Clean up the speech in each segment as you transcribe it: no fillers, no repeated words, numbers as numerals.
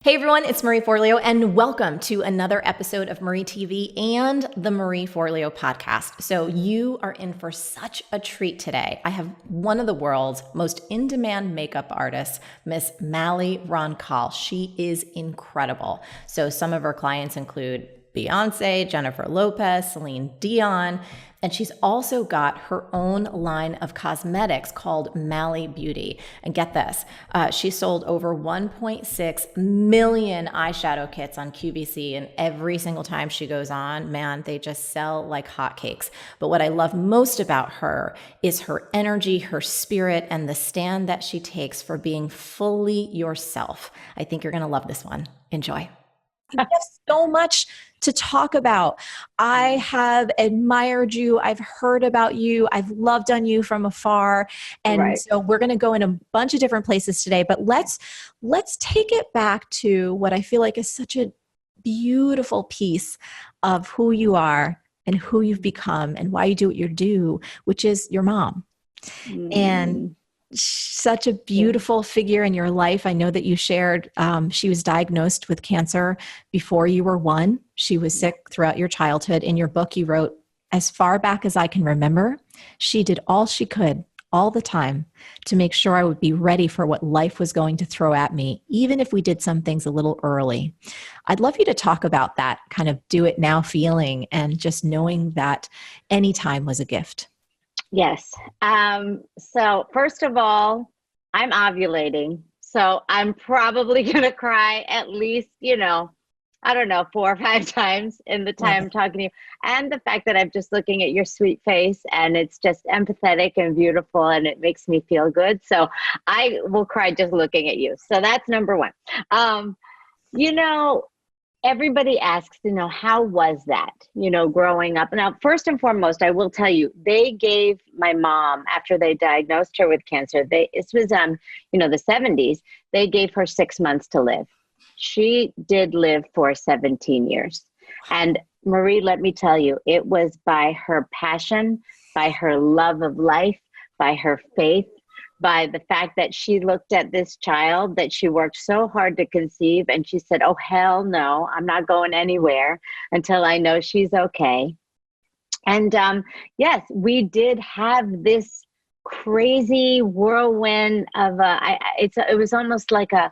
Hey everyone, it's Marie Forleo, and welcome to another episode of Marie TV and the Marie Forleo podcast. So, you are in for such a treat today. I have one of the world's most in demand makeup artists, Miss Mally Roncal. She is incredible. So, some of her clients include Beyoncé, Jennifer Lopez, Celine Dion, and she's also got her own line of cosmetics called Mally Beauty. And get this, she sold over 1.6 million eyeshadow kits on QVC, and every single time she goes on, man, they just sell like hotcakes. But what I love most about her is her energy, her spirit, and the stand that she takes for being fully yourself. I think you're gonna love this one. Enjoy. We have so much to talk about. I have admired you. I've heard about you. I've loved on you from afar. And so we're going to go in a bunch of different places today, but let's take it back to what I feel like is such a beautiful piece of who you are and who you've become and why you do what you do, which is your mom. And such a beautiful figure in your life. I know that you shared she was diagnosed with cancer before you were one. She was sick throughout your childhood. In your book, you wrote, "As far back as I can remember, she did all she could all the time to make sure I would be ready for what life was going to throw at me, even if we did some things a little early." I'd love you to talk about that kind of do it now feeling and just knowing that any time was a gift. Yes. So first of all, I'm ovulating. So I'm probably going to cry at least, I don't know, 4 or 5 times in the time I'm talking to you. And the fact that I'm just looking at your sweet face and it's just empathetic and beautiful and it makes me feel good. So I will cry just looking at you. So that's number one. You know, Everybody asks, how was that, growing up? Now, first and foremost, I will tell you, they gave my mom, after they diagnosed her with cancer, this was, the 70s, they gave her 6 months to live. She did live for 17 years. And Marie, let me tell you, it was by her passion, by her love of life, by her faith, by the fact that she looked at this child that she worked so hard to conceive and she said, "Oh, hell no, I'm not going anywhere until I know she's okay." And yes, we did have this crazy whirlwind of it was almost like a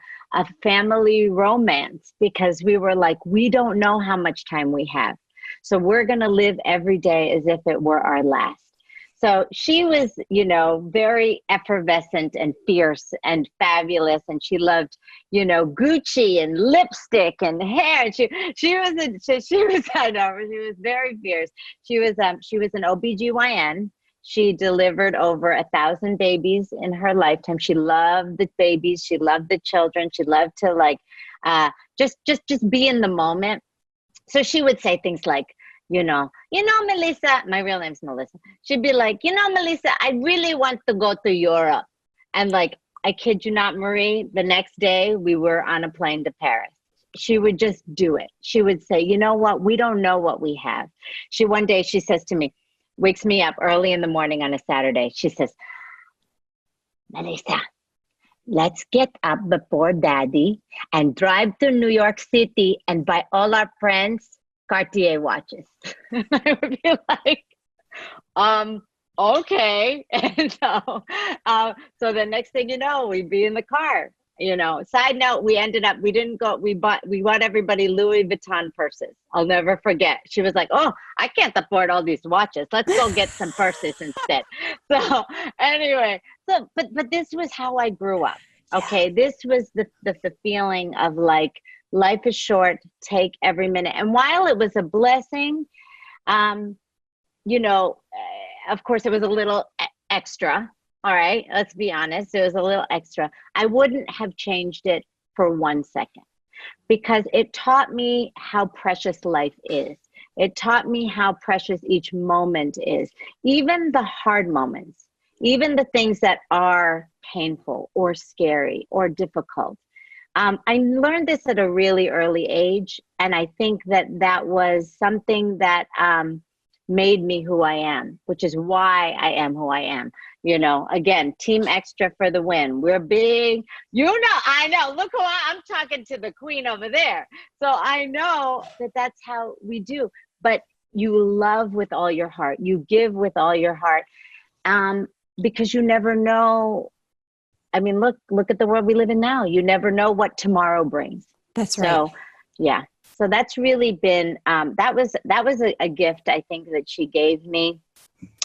family romance, because we were like, we don't know how much time we have. So we're going to live every day as if it were our last. So she was, very effervescent and fierce and fabulous. And she loved, Gucci and lipstick and hair. She was very fierce. She was an OBGYN. She delivered over 1,000 babies in her lifetime. She loved the babies. She loved the children. She loved to just be in the moment. So she would say things like, Melissa, my real name's Melissa. She'd be like, Melissa, I really want to go to Europe. And I kid you not, Marie, the next day we were on a plane to Paris. She would just do it. She would say, "You know what? We don't know what we have." One day she says to me, wakes me up early in the morning on a Saturday. She says, "Melissa, let's get up before Daddy and drive to New York City and buy all our friends Cartier watches." I would be like, okay. And so the next thing you know, we'd be in the car. Side note, we bought everybody Louis Vuitton purses. I'll never forget. She was like, "Oh, I can't afford all these watches. Let's go get some purses instead." So anyway, but this was how I grew up. Okay. This was the feeling of life is short, take every minute. And while it was a blessing, of course it was a little extra. All right, let's be honest. It was a little extra. I wouldn't have changed it for 1 second, because it taught me how precious life is. It taught me how precious each moment is, even the hard moments, even the things that are painful or scary or difficult. I learned this at a really early age, and I think that was something that made me who I am, which is why I am who I am. You know, again, team extra for the win. We're big. You know, I know. Look who I'm talking to, the queen over there. So I know that that's how we do. But you love with all your heart. You give with all your heart, because you never know. I mean, look at the world we live in now. You never know what tomorrow brings. That's right. So, yeah. So that's really been, that was a gift, I think, that she gave me.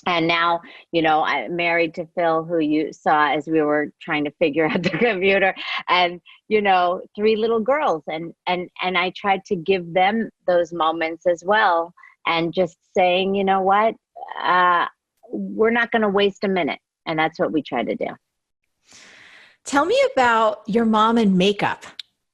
And now, you know, I'm married to Phil, who you saw as we were trying to figure out the computer, and, you know, 3 little girls. And I tried to give them those moments as well. And just saying, you know what, we're not going to waste a minute. And that's what we try to do. Tell me about your mom and makeup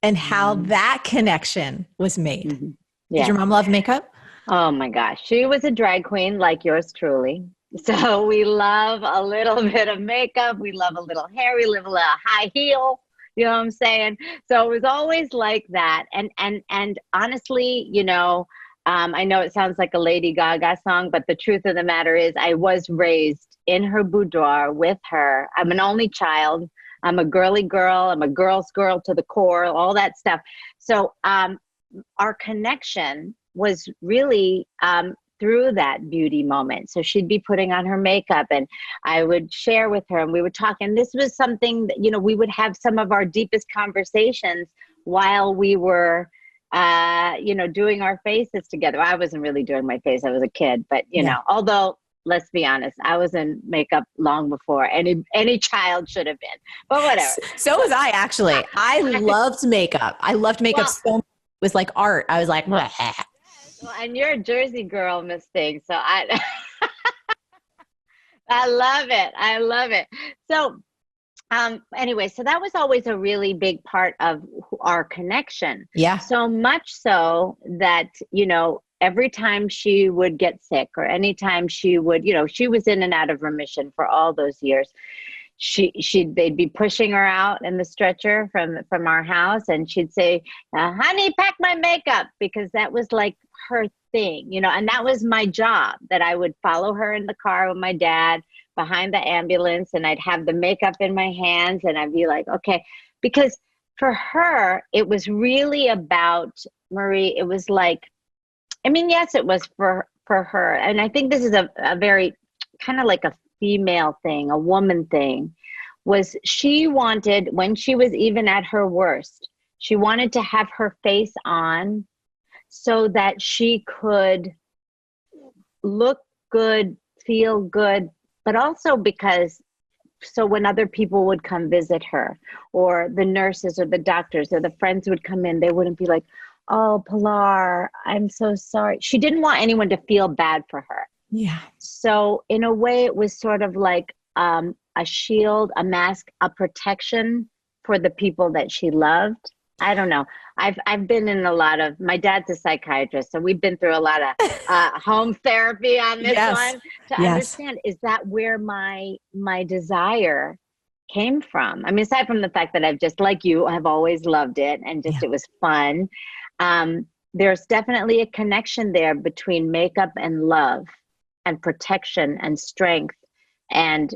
and how that connection was made. Mm-hmm. Yeah. Did your mom love makeup? Oh my gosh. She was a drag queen like yours truly. So we love a little bit of makeup. We love a little hair. We love a little high heel. You know what I'm saying? So it was always like that. And honestly, you know, I know it sounds like a Lady Gaga song, but the truth of the matter is I was raised in her boudoir with her. I'm an only child. I'm a girly girl. I'm a girl's girl to the core, all that stuff. So our connection was really through that beauty moment. So she'd be putting on her makeup and I would share with her and we would talk. And this was something that, you know, we would have some of our deepest conversations while we were, you know, doing our faces together. I wasn't really doing my face. I was a kid, but you know, although let's be honest, I was in makeup long before any child should have been, but whatever. So was I, actually. I loved makeup. I loved makeup so much. It was like art. I was like, bleh. Well, and you're a Jersey girl, Miss Thing. So I love it. I love it. So anyway, so that was always a really big part of our connection. Yeah. So much so that, you know, every time she would get sick or anytime she would, you know, she was in and out of remission for all those years. They'd be pushing her out in the stretcher from our house, and she'd say, honey, pack my makeup, because that was like her thing, you know, and that was my job, that I would follow her in the car with my dad behind the ambulance, and I'd have the makeup in my hands, and I'd be like, okay, because for her, it was really about, Marie, it was like, I mean, yes, it was for her. And I think this is a very kind of like a female thing, a woman thing, was she wanted, when she was even at her worst, she wanted to have her face on so that she could look good, feel good, but also because, so when other people would come visit her, or the nurses or the doctors or the friends would come in, they wouldn't be like, oh, Pilar, I'm so sorry. She didn't want anyone to feel bad for her. Yeah. So in a way, it was sort of like a shield, a mask, a protection for the people that she loved. I don't know. I've been in a lot of, my dad's a psychiatrist, so we've been through a lot of home therapy on this one to understand, is that where my desire came from? I mean, aside from the fact that I've just, like you, have always loved it and just it was fun. There's definitely a connection there between makeup and love and protection and strength and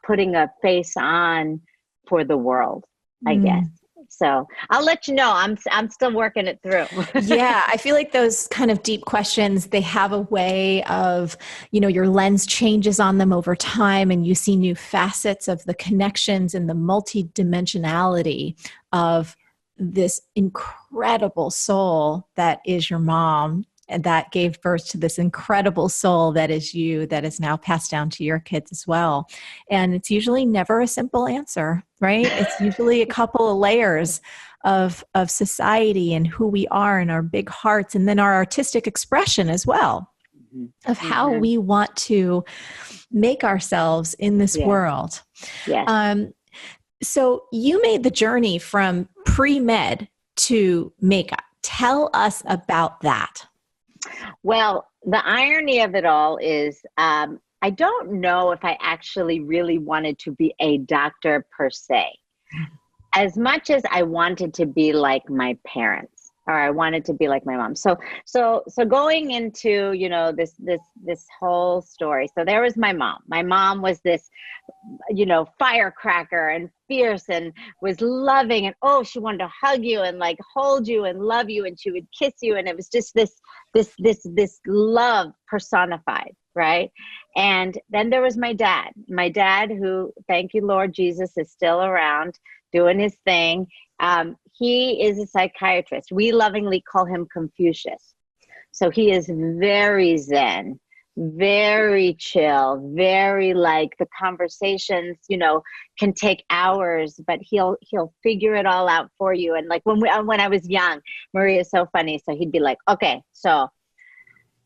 putting a face on for the world, I guess. So I'll let you know. I'm still working it through. Yeah, I feel like those kind of deep questions, they have a way of, you know, your lens changes on them over time and you see new facets of the connections and the multidimensionality of this incredible soul that is your mom, and that gave birth to this incredible soul that is you, that is now passed down to your kids as well. And it's usually never a simple answer, right? It's usually a couple of layers of society and who we are and our big hearts, and then our artistic expression as well of how we want to make ourselves in this world. Yes. So you made the journey from pre-med to makeup. Tell us about that. Well, the irony of it all is I don't know if I actually really wanted to be a doctor per se, as much as I wanted to be like my parents. or I wanted to be like my mom. So going into, you know, this whole story. So there was my mom. My mom was this, you know, firecracker and fierce and was loving, and oh, she wanted to hug you and like hold you and love you, and she would kiss you, and it was just this love personified, right? And then there was my dad who, thank you Lord Jesus, is still around doing his thing. He is a psychiatrist. We lovingly call him Confucius. So he is very zen, very chill, very like, the conversations, you know, can take hours, but he'll figure it all out for you. And like when I was young, Maria is so funny. So he'd be like, okay, so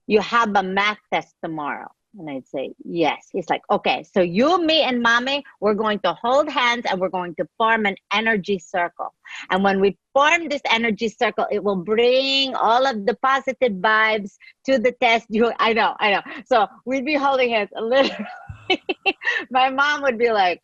you have a math test tomorrow. And I'd say, yes. He's like, okay, so you, me, and mommy, we're going to hold hands and we're going to form an energy circle. And when we form this energy circle, it will bring all of the positive vibes to the test. I know. So we'd be holding hands. Literally, my mom would be like,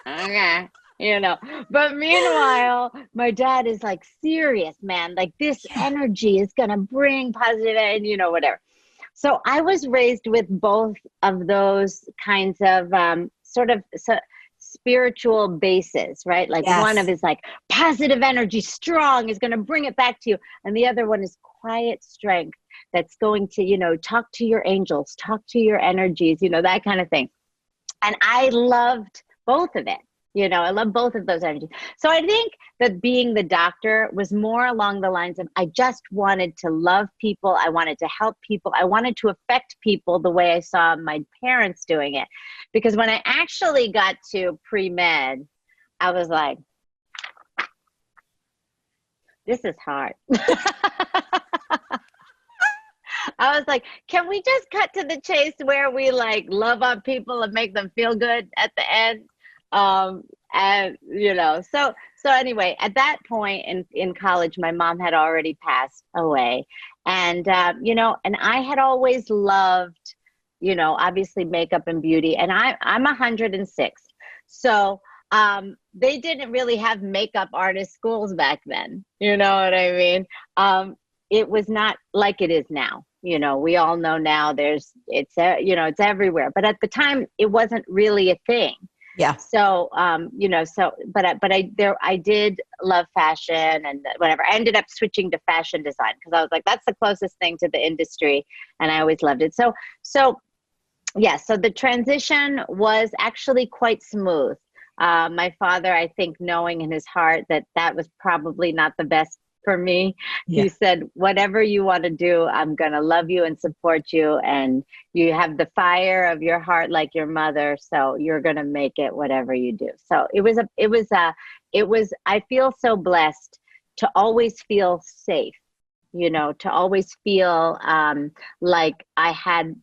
okay. You know, but meanwhile, my dad is like serious, man. Like this energy is going to bring positive and, you know, whatever. So I was raised with both of those kinds of spiritual bases, right? Like one of is like positive energy, strong, is going to bring it back to you. And the other one is quiet strength that's going to, you know, talk to your angels, talk to your energies, you know, that kind of thing. And I loved both of it. You know, I love both of those energies. So I think that being the doctor was more along the lines of, I just wanted to love people. I wanted to help people. I wanted to affect people the way I saw my parents doing it. Because when I actually got to pre-med, I was like, this is hard. I was like, can we just cut to the chase where we like love on people and make them feel good at the end? And you know, so anyway, at that point in college, my mom had already passed away, and you know, and I had always loved, you know, obviously makeup and beauty, and I'm 106, so they didn't really have makeup artist schools back then, you know what I mean? It was not like it is now. You know, we all know now it's you know, it's everywhere, but at the time it wasn't really a thing. Yeah. So, you know, but I did love fashion and whatever. I ended up switching to fashion design because I was like, that's the closest thing to the industry. And I always loved it. So yeah, so the transition was actually quite smooth. My father, I think, knowing in his heart that was probably not the best for me. Yeah. He said, whatever you want to do, I'm going to love you and support you. And you have the fire of your heart like your mother. So you're going to make it whatever you do. So I feel so blessed to always feel safe, you know, to always feel like I had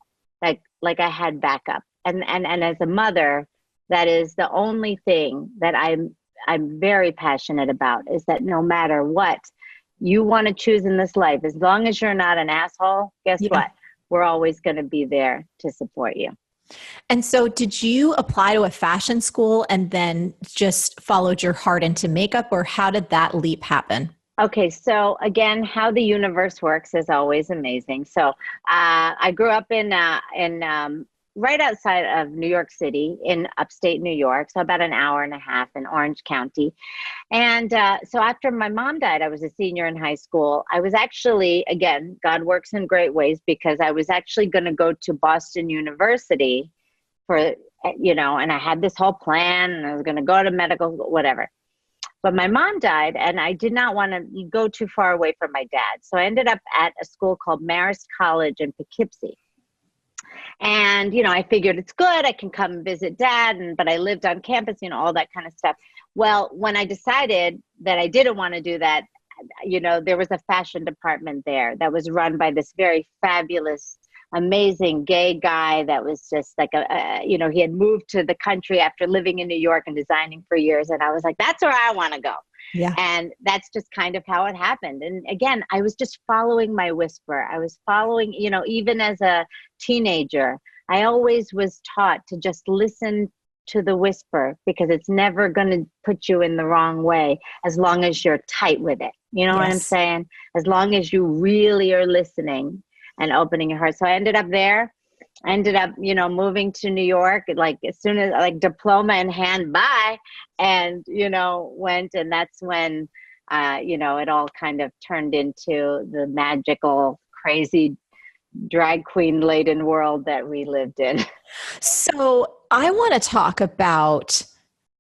backup. And as a mother, that is the only thing that I'm very passionate about, is that no matter what you want to choose in this life, as long as you're not an asshole, guess what? We're always going to be there to support you. And so did you apply to a fashion school and then just followed your heart into makeup, or how did that leap happen? Okay, so again, how the universe works is always amazing. So I grew up in right outside of New York City in upstate New York, so about an hour and a half in Orange County. And so after my mom died, I was a senior in high school. I was actually, again, God works in great ways, because I was actually going to go to Boston University for, you know, and I had this whole plan, and I was going to go to medical, whatever. But my mom died, and I did not want to go too far away from my dad. So I ended up at a school called Marist College in Poughkeepsie. And, you know, I figured it's good, I can come and visit dad, but I lived on campus, you know, all that kind of stuff. Well, when I decided that I didn't want to do that, you know, there was a fashion department there that was run by this very fabulous, amazing gay guy that was just like you know, he had moved to the country after living in New York and designing for years. And I was like, that's where I want to go. Yeah. And that's just kind of how it happened. And again, I was just following my whisper. I was following, you know, even as a teenager, I always was taught to just listen to the whisper, because it's never going to put you in the wrong way as long as you're tight with it, You know what I'm saying? As long as you really are listening and opening your heart. So I ended up there. I ended up, moving to New York, like as soon as diploma in hand, bye. And, went, and that's when, it all kind of turned into the magical, crazy drag queen laden world that we lived in. So I want to talk about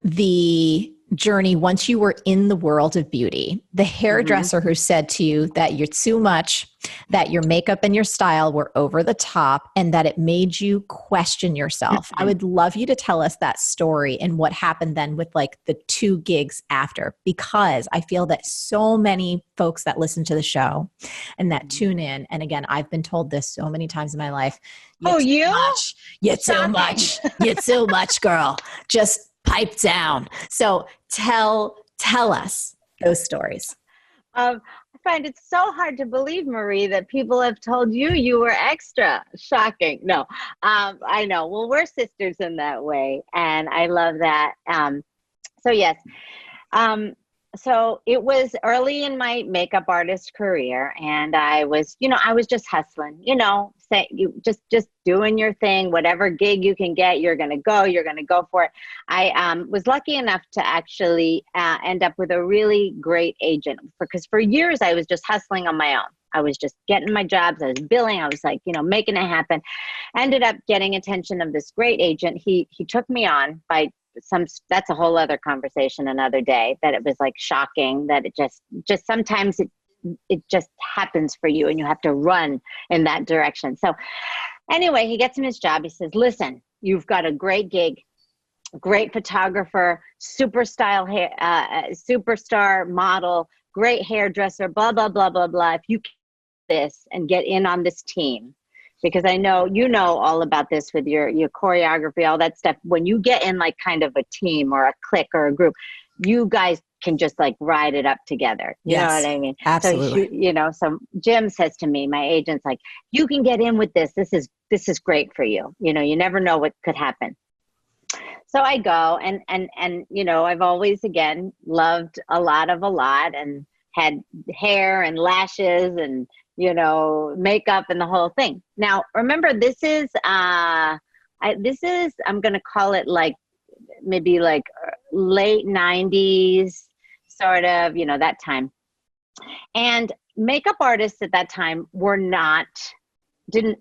the journey once you were in the world of beauty. The hairdresser who said to you that you're too much, that your makeup and your style were over the top, and that it made you question yourself. I would love you to tell us that story and what happened then with like the 2 gigs after, because I feel that so many folks that listen to the show and that tune in, and again, I've been told this so many times in my life. You're too much, girl. Just pipe down. So tell us those stories. I find it so hard to believe, Marie, that people have told you were extra. Shocking. No, I know. Well, we're sisters in that way. And I love that. So yes. So it was early in my makeup artist career, and I was just hustling, just doing your thing, whatever gig you can get, you're going to go for it. I was lucky enough to actually end up with a really great agent, because for years I was just hustling on my own. I was just getting my jobs. I was billing. I was like, making it happen. Ended up getting attention of this great agent. He took me on by that's a whole other conversation another day, that it was like shocking that it just sometimes it just happens for you and you have to run in that direction. So anyway, he gets him his job. He says, listen, you've got a great gig, great photographer, superstar model, great hairdresser, blah, blah, blah, blah, blah. If you can do this and get in on this team, because I know all about this with your choreography, all that stuff. When you get in like kind of a team or a clique or a group, you guys can just like ride it up together. You know what I mean? Absolutely. So, so Jim says to me, my agent's like, you can get in with this. This is great for you. You never know what could happen. So I go and I've always, again, loved a lot I'm had hair and lashes and, makeup and the whole thing. Now, remember, this is, I'm going to call it like, maybe like late 90s, sort of, that time. And makeup artists at that time didn't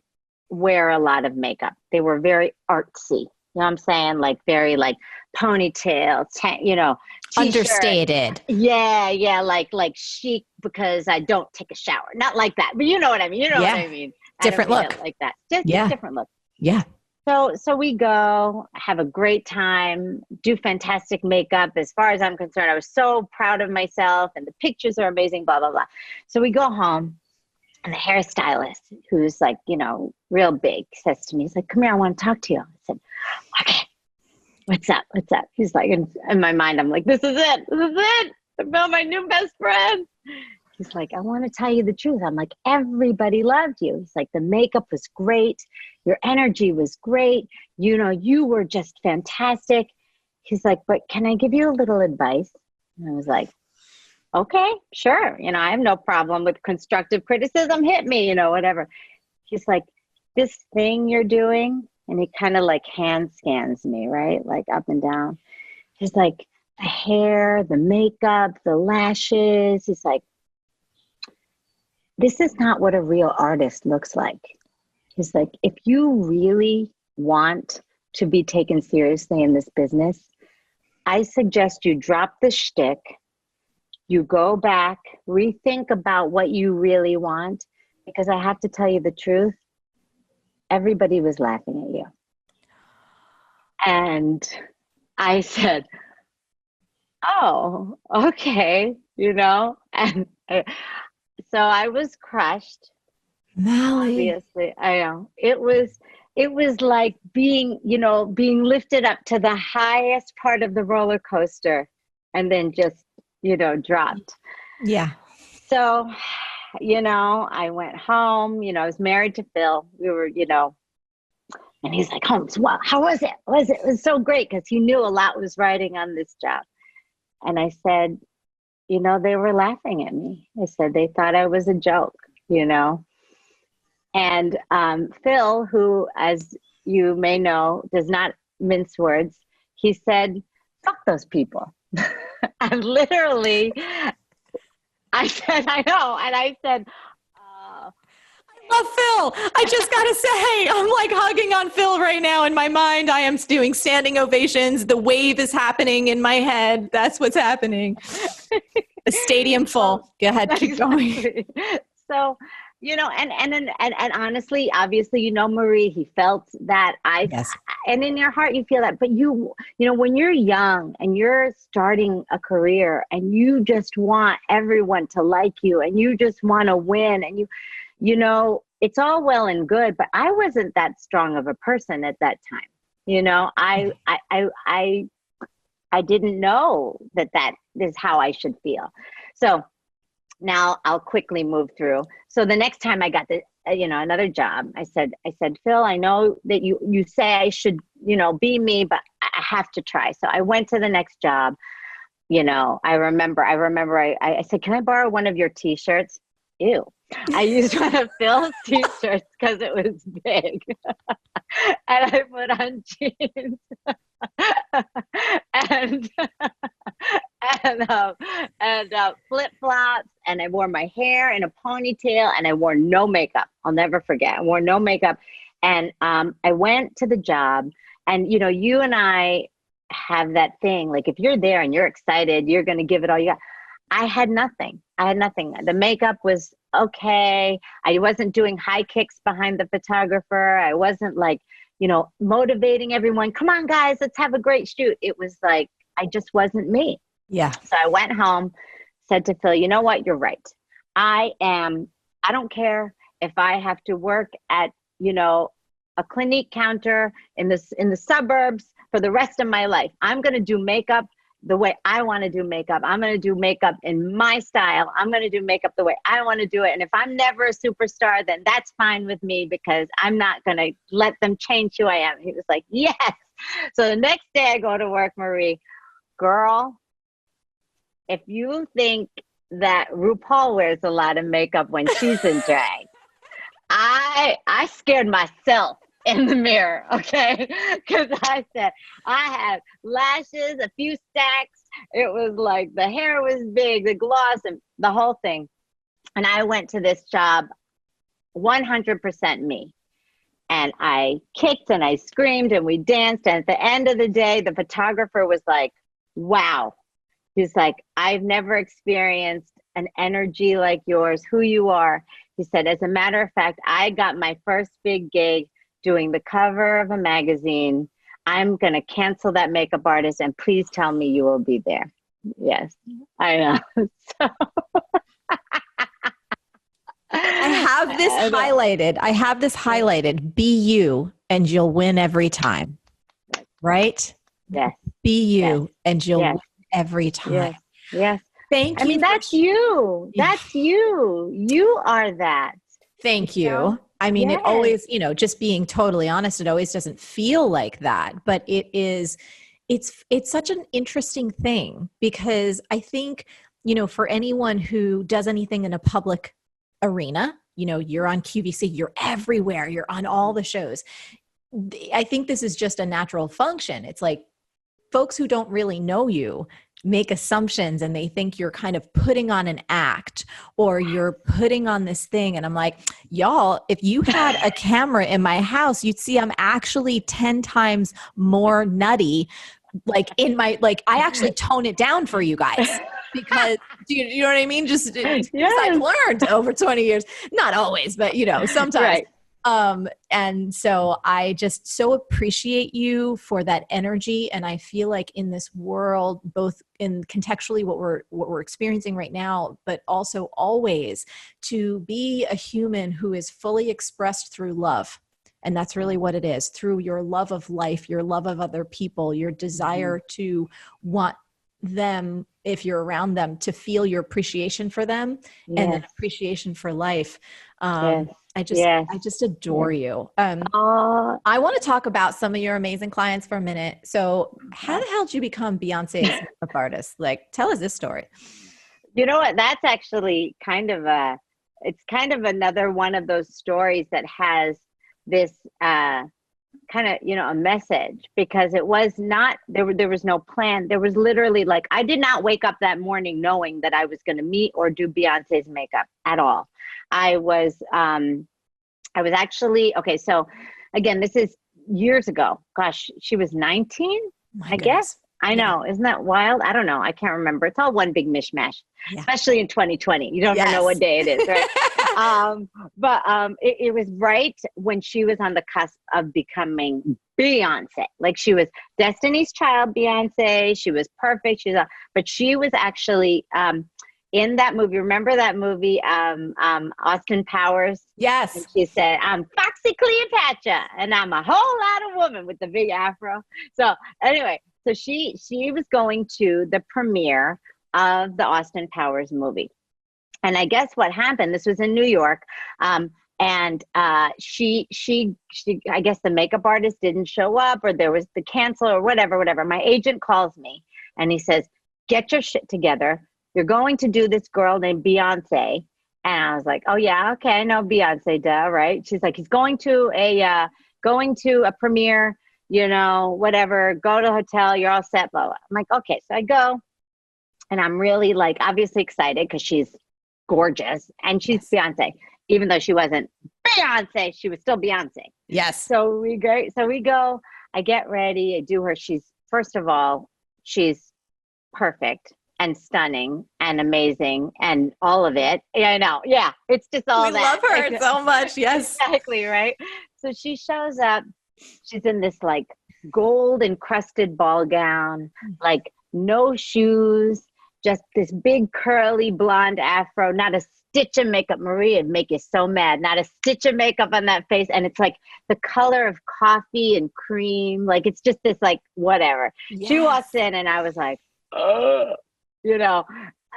wear a lot of makeup. They were very artsy. You know what I'm saying? Like very like ponytail, t-shirt. Understated. Yeah. Like chic because I don't take a shower. Not like that, but you know what I mean? You know what I mean? Different look. Like that. Just different look. Yeah. So we go, have a great time, do fantastic makeup. As far as I'm concerned, I was so proud of myself and the pictures are amazing, blah, blah, blah. So we go home. And the hairstylist, who's like, real big, says to me, he's like, come here, I want to talk to you. I said, okay, what's up? He's like, in my mind, I'm like, this is it. I found my new best friend. He's like, I want to tell you the truth. I'm like, everybody loved you. He's like, the makeup was great. Your energy was great. You were just fantastic. He's like, but can I give you a little advice? And I was like, okay, sure. I have no problem with constructive criticism. Hit me, whatever. He's like, this thing you're doing, and he kind of like hand scans me, right? Like up and down. He's like, the hair, the makeup, the lashes. He's like, this is not what a real artist looks like. He's like, if you really want to be taken seriously in this business, I suggest you drop the shtick. You go back, rethink about what you really want, because I have to tell you the truth, everybody was laughing at you. And I said, oh, okay, and so I was crushed. Mally. Obviously, I know. It was like being lifted up to the highest part of the roller coaster and then just dropped. Yeah. So, I went home, I was married to Phil. We were, and he's like, Holmes, well, how was it? It was so great, because he knew a lot was riding on this job. And I said, they were laughing at me. They said they thought I was a joke, And Phil, who, as you may know, does not mince words, he said, fuck those people. And literally, I said, I know. And I said, love Phil. I just got to say, I'm like hugging on Phil right now. In my mind, I am doing standing ovations. The wave is happening in my head. That's what's happening. A stadium full. Go ahead, keep going. So, and honestly, obviously, Marie, he felt that Yes. and in your heart, you feel that, but when you're young and you're starting a career and you just want everyone to like you and you just want to win and it's all well and good, but I wasn't that strong of a person at that time. I didn't know that is how I should feel. So now I'll quickly move through. So the next time I got another job, I said, Phil, I know that you say I should, be me, but I have to try. So I went to the next job. I remember I said, can I borrow one of your t-shirts? Ew. I used one of Phil's t-shirts because it was big. And I put on jeans and flip-flops, and I wore my hair in a ponytail, and I wore no makeup. I'll never forget. I wore no makeup. And I went to the job, and you and I have that thing, like if you're there and you're excited, you're going to give it all you got. I had nothing. The makeup was okay. I wasn't doing high kicks behind the photographer. I wasn't motivating everyone. Come on, guys, let's have a great shoot. It was like, I just wasn't me. Yeah. So I went home, said to Phil, you know what? You're right. I don't care if I have to work at, a Clinique counter in the suburbs for the rest of my life. I'm going to do makeup the way I want to do makeup. I'm going to do makeup in my style. I'm going to do makeup the way I want to do it. And if I'm never a superstar, then that's fine with me because I'm not going to let them change who I am. He was like, yes. So the next day I go to work, Marie, girl, if you think that RuPaul wears a lot of makeup when she's in drag, I scared myself in the mirror, okay? Because I said, I had lashes, a few stacks. It was like the hair was big, the gloss, and the whole thing. And I went to this job 100% me. And I kicked and I screamed and we danced. And at the end of the day, the photographer was like, wow. He's like, I've never experienced an energy like yours, who you are. He said, as a matter of fact, I got my first big gig doing the cover of a magazine. I'm going to cancel that makeup artist and please tell me you will be there. Yes, I know. So I have this highlighted. Be you and you'll win every time. Right? Yes. Be you and you'll Yes. win every time. Yes. Yes. Thank you. I mean, that's you. That's you. You are that. Thank you. I mean, Yes. It always, just being totally honest, it always doesn't feel like that, but it's such an interesting thing because I think, for anyone who does anything in a public arena, you're on QVC, you're everywhere, you're on all the shows. I think this is just a natural function. It's like folks who don't really know you make assumptions and they think you're kind of putting on an act or you're putting on this thing. And I'm like, y'all, if you had a camera in my house, you'd see I'm actually 10 times more nutty. I actually tone it down for you guys because you know what I mean? Just Yes. I've learned over 20 years, not always, but sometimes. Right. And so I just so appreciate you for that energy. And I feel like in this world, both in contextually what we're experiencing right now, but also always to be a human who is fully expressed through love. And that's really what it is, through your love of life, your love of other people, your desire to want them, if you're around them, to feel your appreciation for them and an appreciation for life. I just adore you. I want to talk about some of your amazing clients for a minute. So how the hell did you become Beyonce's makeup artist? Tell us this story. You know what? That's actually it's kind of another one of those stories that has this kind of, a message, because it was not, there was no plan. There was literally like, I did not wake up that morning knowing that I was going to meet or do Beyonce's makeup at all. I was actually, okay. So again, this is years ago. Gosh, she was 19, I guess. I know. Isn't that wild? I don't know. I can't remember. It's all one big mishmash, especially in 2020. You don't even know what day it is, right? But it was right when she was on the cusp of becoming Beyonce. Like, she was Destiny's Child Beyonce. She was perfect. But she was actually in that movie. Remember that movie, Austin Powers? Yes. And she said, "I'm Foxy Cleopatra, and I'm a whole lot of woman with the big afro." So anyway. So she was going to the premiere of the Austin Powers movie. And I guess what happened, this was in New York, and she I guess the makeup artist didn't show up, or there was the cancel or whatever. My agent calls me and he says, "Get your shit together. You're going to do this girl named Beyonce." And I was like, "Oh yeah, okay, I know Beyonce, duh, right?" She's like, "He's going to a premiere, whatever, go to the hotel, you're all set, blah, blah." I'm like, okay. So I go, and I'm really like, obviously excited because she's gorgeous and she's Beyonce, even though she wasn't Beyonce, she was still Beyonce. Yes. So we go, I get ready, I do her. First of all, she's perfect and stunning and amazing and all of it. Yeah, I know. Yeah. It's just all that. We love her so much. Yes. Exactly. Right. So she shows up. She's in this like gold encrusted ball gown, like no shoes, just this big curly blonde afro, not a stitch of makeup. Marie, it'd make you so mad. Not a stitch of makeup on that face. And it's like the color of coffee and cream. Like, it's just this like, whatever. Yes. She walks in and I was like, I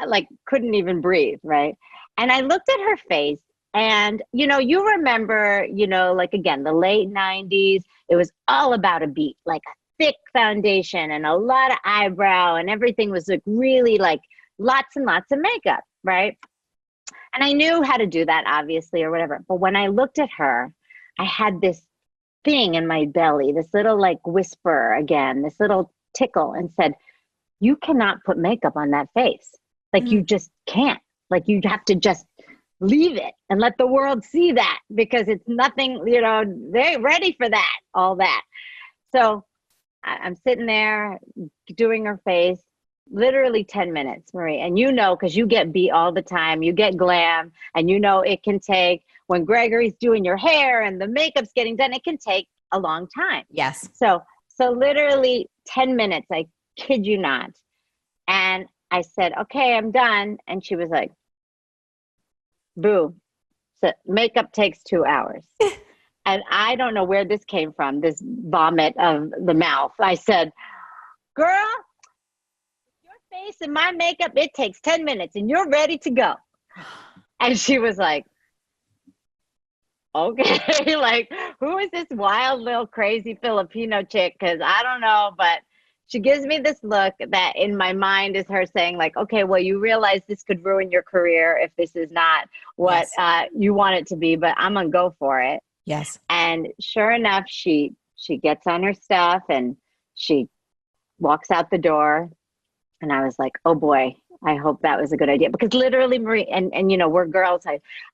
like couldn't even breathe. Right. And I looked at her face. And, you remember, like, again, the late 90s, it was all about a beat, like a thick foundation and a lot of eyebrow, and everything was like really like lots and lots of makeup, right? And I knew how to do that, obviously, or whatever. But when I looked at her, I had this thing in my belly, this little like whisper again, this little tickle, and said, "You cannot put makeup on that face. Like, you just can't. Like, you have to just leave it and let the world see that, because it's nothing, they ain't ready for that, all that." So I'm sitting there doing her face, literally 10 minutes, Marie. And because you get beat all the time, you get glam, and it can take, when Gregory's doing your hair and the makeup's getting done, it can take a long time. Yes. So literally 10 minutes, I kid you not. And I said, "Okay, I'm done." And she was like, "Boo, so makeup takes 2 hours." And I don't know where this came from, this vomit of the mouth. I said, "Girl, your face and my makeup, it takes 10 minutes and you're ready to go." And she was like, "Okay," like, who is this wild little crazy Filipino chick? Because I don't know, but she gives me this look that in my mind is her saying like, "Okay, well, you realize this could ruin your career if this is not what you want it to be, but I'm going to go for it." Yes. And sure enough, she gets on her stuff and she walks out the door. And I was like, "Oh boy, I hope that was a good idea." Because literally, Marie, and we're girls,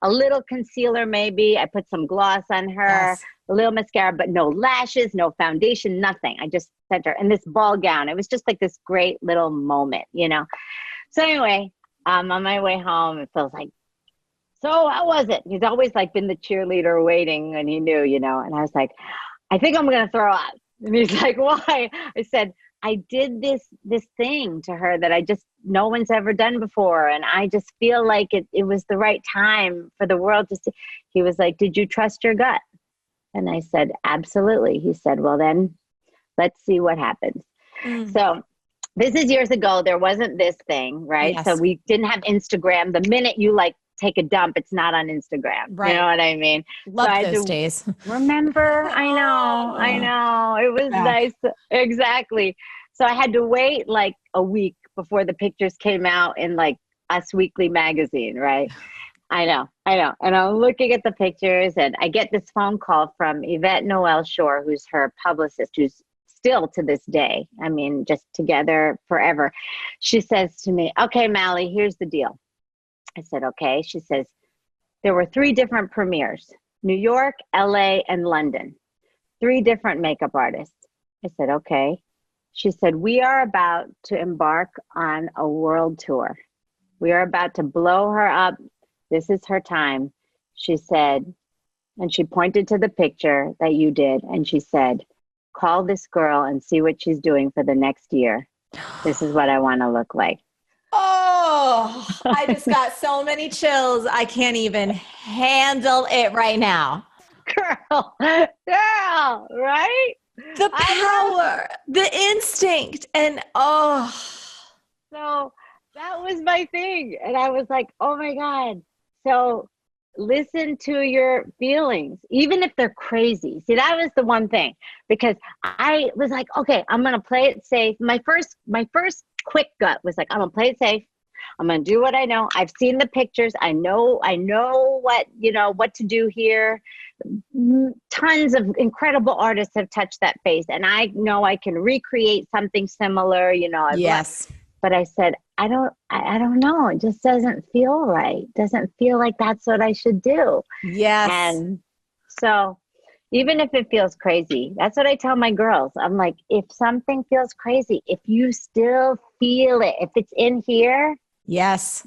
a little concealer maybe, I put some gloss on her, a little mascara, but no lashes, no foundation, nothing. I just sent her in this ball gown. It was just like this great little moment, So anyway, on my way home, it feels like, "So how was it?" He's always like been the cheerleader waiting, and he knew, and I was like, "I think I'm going to throw up." And he's like, "Why?" I said, "I did this thing to her that no one's ever done before. And I just feel like it was the right time for the world to see." He was like, "Did you trust your gut?" And I said, "Absolutely." He said, "Well, then let's see what happens." So this is years ago. There wasn't this thing, right? Yes. So we didn't have Instagram. The minute you like take a dump, it's not on Instagram. Right. You know what I mean? Love those days. Remember? I know. It was nice. Exactly. So I had to wait like a week before the pictures came out in like Us Weekly magazine, right? I know. And I'm looking at the pictures, and I get this phone call from Yvette Noel Shore, who's her publicist, who's still to this day, I mean, just together forever. She says to me, okay, Mally, here's the deal. I said, okay. She says, there were 3 different premieres, New York, LA, and London, 3 different makeup artists. I said, okay. She said, we are about to embark on a world tour. We are about to blow her up. This is her time. She said, and she pointed to the picture that you did, and she said, call this girl and see what she's doing for the next year. This is what I want to look like. Oh, I just got so many chills. I can't even handle it right now. Girl, right? The power, the instinct, and So that was my thing. And I was like, oh my God. So listen to your feelings, even if they're crazy. See, that was the one thing, because I was like, okay, I'm going to play it safe. My first quick gut was like, I'm going to play it safe. I'm going to do what I know. I've seen the pictures. I know what to do here. Tons of incredible artists have touched that face, and I know I can recreate something similar, yes. But I said, I don't know. It just doesn't feel right. Doesn't feel like that's what I should do. Yes. And so even if it feels crazy, that's what I tell my girls. I'm like, if something feels crazy, if you still feel it, if it's in here. Yes.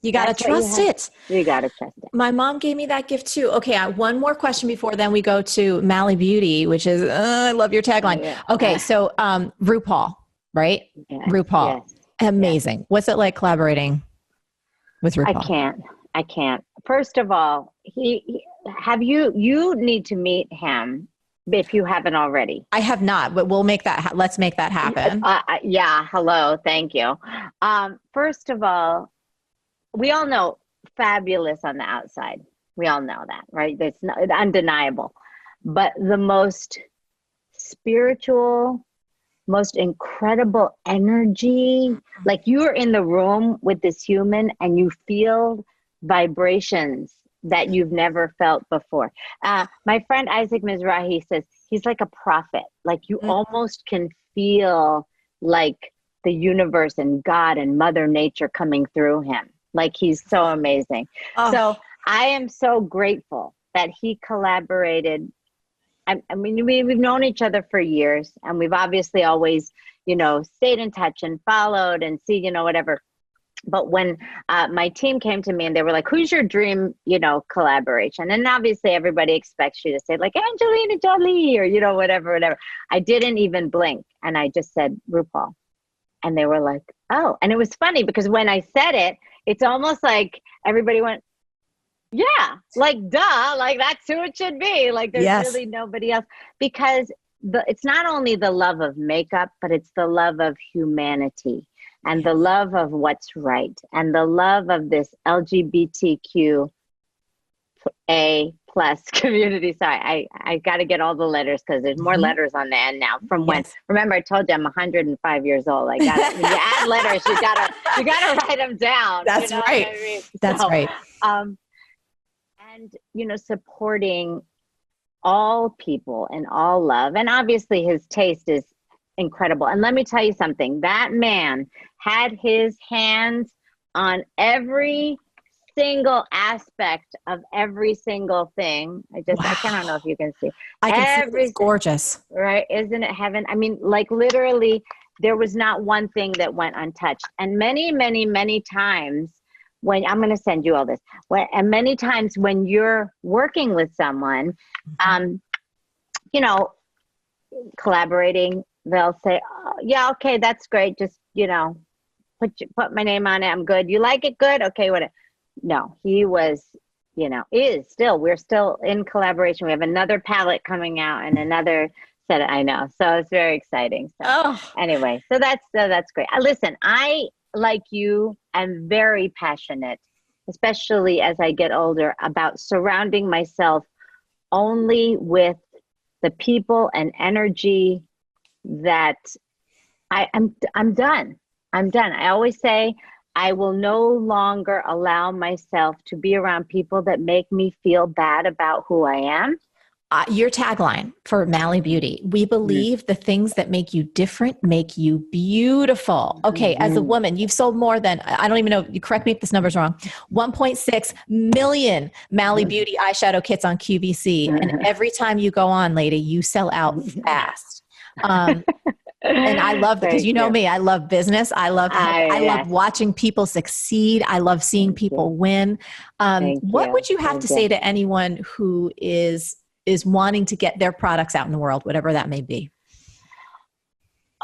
You got to trust it. You got to trust it. My mom gave me that gift too. Okay. One more question before then we go to Mally Beauty, which is, I love your tagline. Yeah. Okay. So, RuPaul, right? Yes, RuPaul. Yes. Amazing. Yes. What's it like collaborating with RuPaul? I can't. First of all, you need to meet him if you haven't already. I have not, but we'll make that. Let's make that happen. Yeah. Hello. Thank you. First of all, we all know fabulous on the outside. We all know that, right? It's undeniable. But the most spiritual, most incredible energy, like you're in the room with this human and you feel vibrations that you've never felt before. My friend Isaac Mizrahi says he's like a prophet. Like you almost can feel like the universe and God and Mother Nature coming through him. Like he's so amazing. Oh. So I am so grateful that he collaborated. I mean, we've known each other for years, and we've obviously always, stayed in touch and followed and see, whatever. But when my team came to me and they were like, who's your dream, collaboration? And obviously everybody expects you to say like Angelina Jolie or, whatever. I didn't even blink. And I just said RuPaul. And they were like, oh. And it was funny because when I said it, it's almost like everybody went, yeah, like duh, like that's who it should be. Like there's really nobody else, because it's not only the love of makeup, but it's the love of humanity and the love of what's right and the love of this LGBTQA+ community. Sorry, I got to get all the letters because there's more letters on the end now from when. Remember, I told you I'm 105 years old. I got it. When you add letters, you gotta write them down. That's right. I mean? That's right. And, supporting all people and all love. And obviously his taste is incredible. And let me tell you something, that man had his hands on every single aspect of every single thing. I don't know if you can see. I can see. It's gorgeous. Right? Isn't it heaven? I mean, like literally there was not one thing that went untouched. And many, many, many times when I'm going to send you all this, and many times when you're working with someone, collaborating, they'll say, oh, yeah, okay, that's great. Just, put my name on it. I'm good. You like it? Good. Okay. Whatever. No, he was, we're still in collaboration. We have another palette coming out and another set. I know. So it's very exciting. So anyway, so that's great. Listen, I, like you, am very passionate, especially as I get older, about surrounding myself only with the people and energy that I'm done. I always say I will no longer allow myself to be around people that make me feel bad about who I am. Your tagline for Mally Beauty: we believe the things that make you different make you beautiful. Okay, as a woman, you've sold more than, I don't even know, you correct me if this number's wrong, 1.6 million Mally Beauty eyeshadow kits on QVC. And every time you go on, lady, you sell out fast. And I love, because you know me, I love business. I love watching people succeed. I love seeing people win. What would you have to say to anyone who is wanting to get their products out in the world, whatever that may be?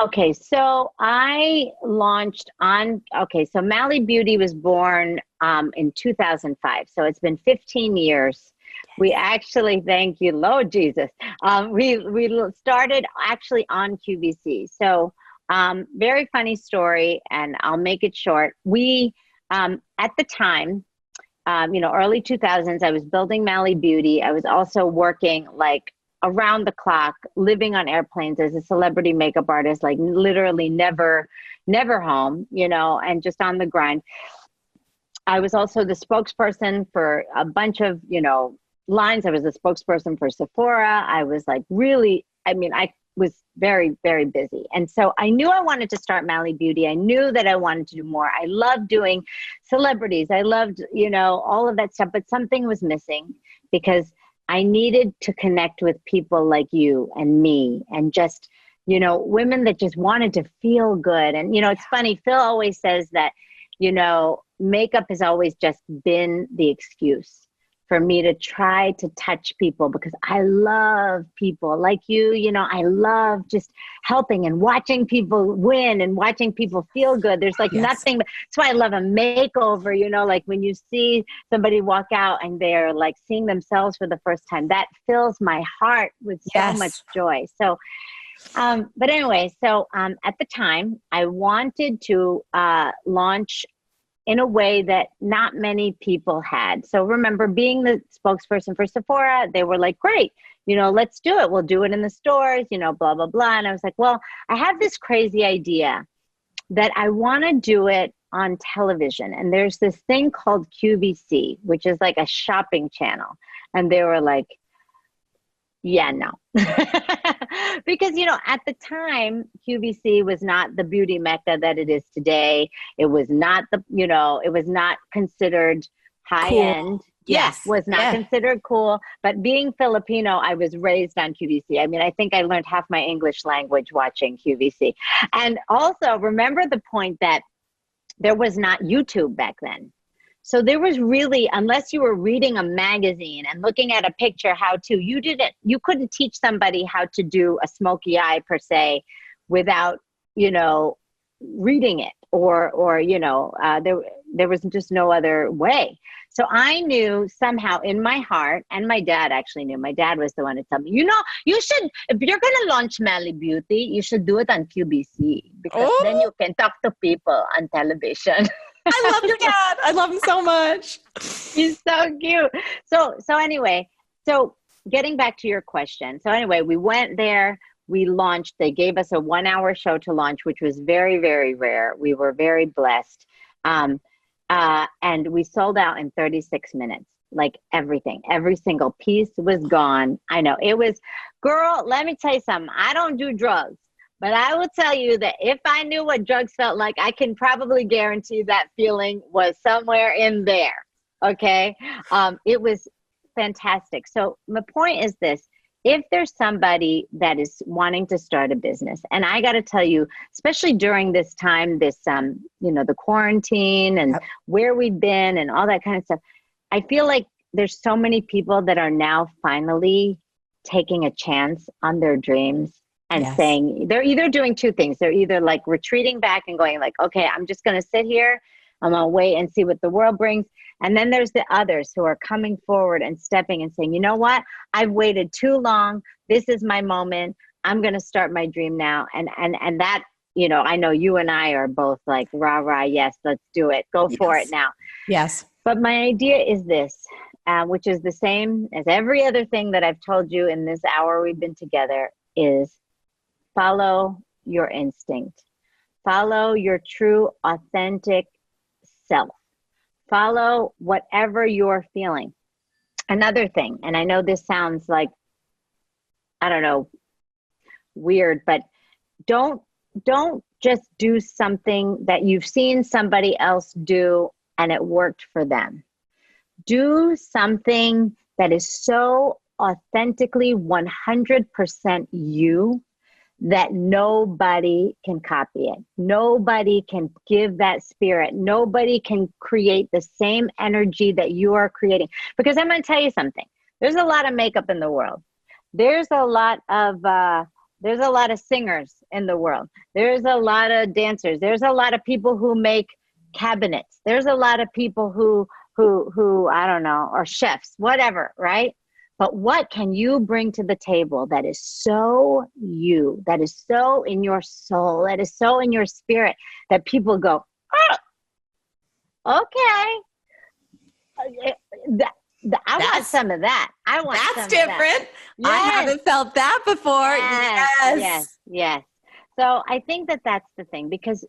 Okay, so I launched so Mally Beauty was born in 2005. So it's been 15 years. We actually, thank you, Lord Jesus. We started actually on QVC. So very funny story, and I'll make it short. We, at the time, early 2000s, I was building Mally Beauty. I was also working like around the clock, living on airplanes as a celebrity makeup artist, like literally never home, and just on the grind. I was also the spokesperson for a bunch of, lines. I was the spokesperson for Sephora. I was like I was very, very busy. And so I knew I wanted to start Mally Beauty. I knew that I wanted to do more. I loved doing celebrities. I loved, all of that stuff, but something was missing because I needed to connect with people like you and me and just, women that just wanted to feel good. And, it's funny, Phil always says that, makeup has always just been the excuse for me to try to touch people, because I love people like you, I love just helping and watching people win and watching people feel good. There's like nothing, that's why I love a makeover, like when you see somebody walk out and they're like seeing themselves for the first time, that fills my heart with so much joy. So, but anyway, at the time I wanted to launch in a way that not many people had. So remember, being the spokesperson for Sephora, they were like, great, let's do it. We'll do it in the stores, blah, blah, blah. And I was like, well, I have this crazy idea that I want to do it on television. And there's this thing called QVC, which is like a shopping channel. And they were like, yeah, no. Because, at the time, QVC was not the beauty mecca that it is today. It was not it was not considered high end. Was not considered cool. But being Filipino, I was raised on QVC. I mean, I think I learned half my English language watching QVC. And also remember the point that there was not YouTube back then. So there was really, unless you were reading a magazine and looking at a picture you couldn't teach somebody how to do a smoky eye per se without, reading it or there was just no other way. So I knew somehow in my heart, and my dad actually knew, my dad was the one to tell me, you should, if you're going to launch Mally Beauty, you should do it on QVC because then you can talk to people on television. I love your dad. I love him so much. He's so cute. So anyway, getting back to your question. So anyway, we went there, we launched, they gave us a 1-hour show to launch, which was very, very rare. We were very blessed. And we sold out in 36 minutes, like everything, every single piece was gone. I know it was, girl, let me tell you something. I don't do drugs. But I will tell you that if I knew what drugs felt like, I can probably guarantee that feeling was somewhere in there. Okay. It was fantastic. So my point is this: if there's somebody that is wanting to start a business, and I got to tell you, especially during this time, the quarantine and where we've been and all that kind of stuff, I feel like there's so many people that are now finally taking a chance on their dreams. And saying, they're either doing two things. They're either like retreating back and going like, okay, I'm just going to sit here. I'm going to wait and see what the world brings. And then there's the others who are coming forward and stepping and saying, you know what? I've waited too long. This is my moment. I'm going to start my dream now. And that, I know you and I are both like, rah, rah, yes, let's do it. Go for it now. Yes. But my idea is this, which is the same as every other thing that I've told you in this hour we've been together, is follow your instinct. Follow your true, authentic yourself. Follow whatever you're feeling. Another thing, and I know this sounds like, I don't know, weird, but don't just do something that you've seen somebody else do and it worked for them. Do something that is so authentically 100% you that nobody can copy it. Nobody can give that spirit. Nobody can create the same energy that you are creating. Because I'm going to tell you something. There's a lot of makeup in the world. There's a lot of singers in the world. There's a lot of dancers. There's a lot of people who make cabinets. There's a lot of people who I don't know, or chefs, whatever, right? But what can you bring to the table that is so you, that is so in your soul, that is so in your spirit, that people go, oh, okay. I want some of that. I want some That's different. That. Yes. I haven't felt that before. Yes. So I think that's the thing, because,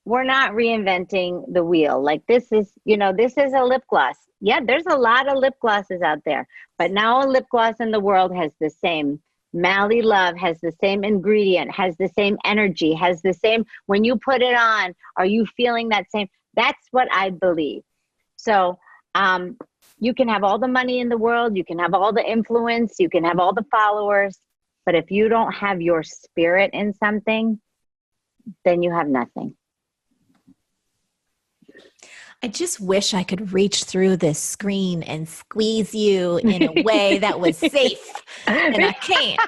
we're not reinventing the wheel. Like this is a lip gloss. Yeah, there's a lot of lip glosses out there, but now a lip gloss in the world has the same Mally love, has the same ingredient, has the same energy, has the same, when you put it on, are you feeling that same? That's what I believe. So you can have all the money in the world, you can have all the influence, you can have all the followers, but if you don't have your spirit in something, then you have nothing. I just wish I could reach through this screen and squeeze you in a way that was safe. And I can't.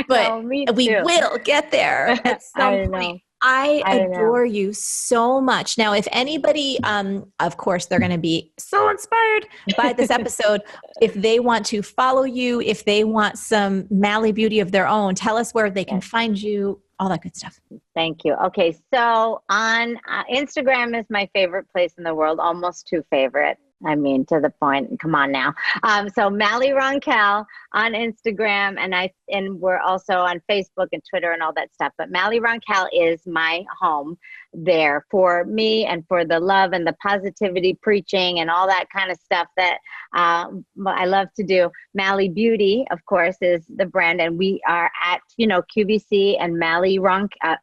But we will get there at some point. I adore you so much. Now, if anybody, of course, they're going to be so inspired by this episode. If they want to follow you, if they want some Mally beauty of their own, tell us where they can find you, all that good stuff. Thank you. Okay. So on Instagram is my favorite place in the world, almost too favorite. I mean, to the point, come on now. So Mally Roncal on Instagram, and we're also on Facebook and Twitter and all that stuff. But Mally Roncal is my home there for me and for the love and the positivity preaching and all that kind of stuff that I love to do. Mally Beauty, of course, is the brand, and we are at QVC and Mally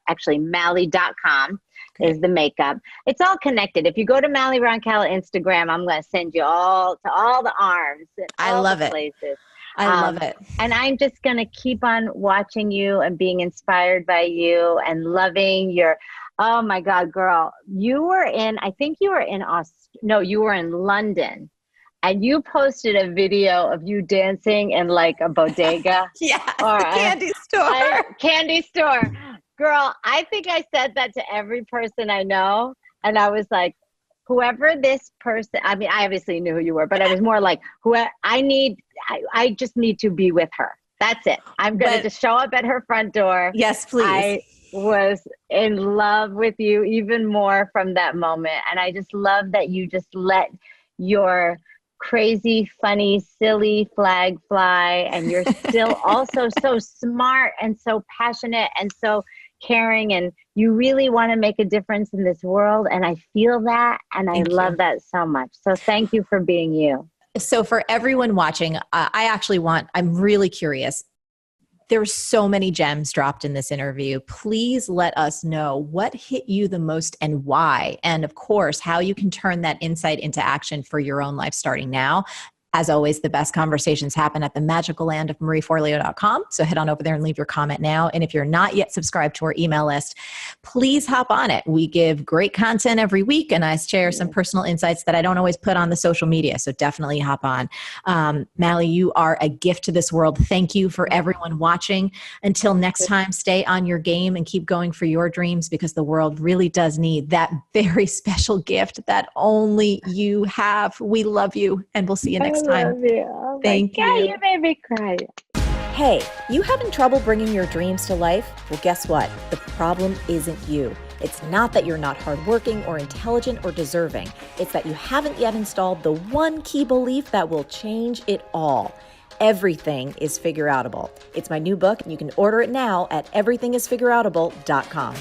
actually Mally.com. is the makeup. It's all connected. If you go to Mally Roncal Instagram, I'm going to send you all to all the arms. I love it. Places. I love it. And I'm just going to keep on watching you and being inspired by you and loving your, oh my God, girl, you were in London. And you posted a video of you dancing in like a bodega. Or a candy store. Candy store. Girl, I think I said that to every person I know. And I was like, whoever this person, I mean, I obviously knew who you were, but I was more like, I just need to be with her. That's it. I'm going to just show up at her front door. Yes, please. I was in love with you even more from that moment. And I just love that you just let your crazy, funny, silly flag fly. And you're still also so smart and so passionate and so caring, and you really want to make a difference in this world. And I feel that, and I love that so much. So thank you for being you. So for everyone watching, I'm really curious. There's so many gems dropped in this interview. Please let us know what hit you the most and why. And of course, how you can turn that insight into action for your own life starting now. As always, the best conversations happen at the magical land of marieforleo.com. So head on over there and leave your comment now. And if you're not yet subscribed to our email list, please hop on it. We give great content every week, and I share some personal insights that I don't always put on the social media. So definitely hop on. Mally, you are a gift to this world. Thank you for everyone watching. Until next time, stay on your game and keep going for your dreams, because the world really does need that very special gift that only you have. We love you, and we'll see you next time. Oh Thank you. You made me cry. Hey, you having trouble bringing your dreams to life? Well, guess what? The problem isn't you. It's not that you're not hardworking or intelligent or deserving. It's that you haven't yet installed the one key belief that will change it all. Everything is figure outable. It's my new book, and you can order it now at everythingisfigureoutable.com.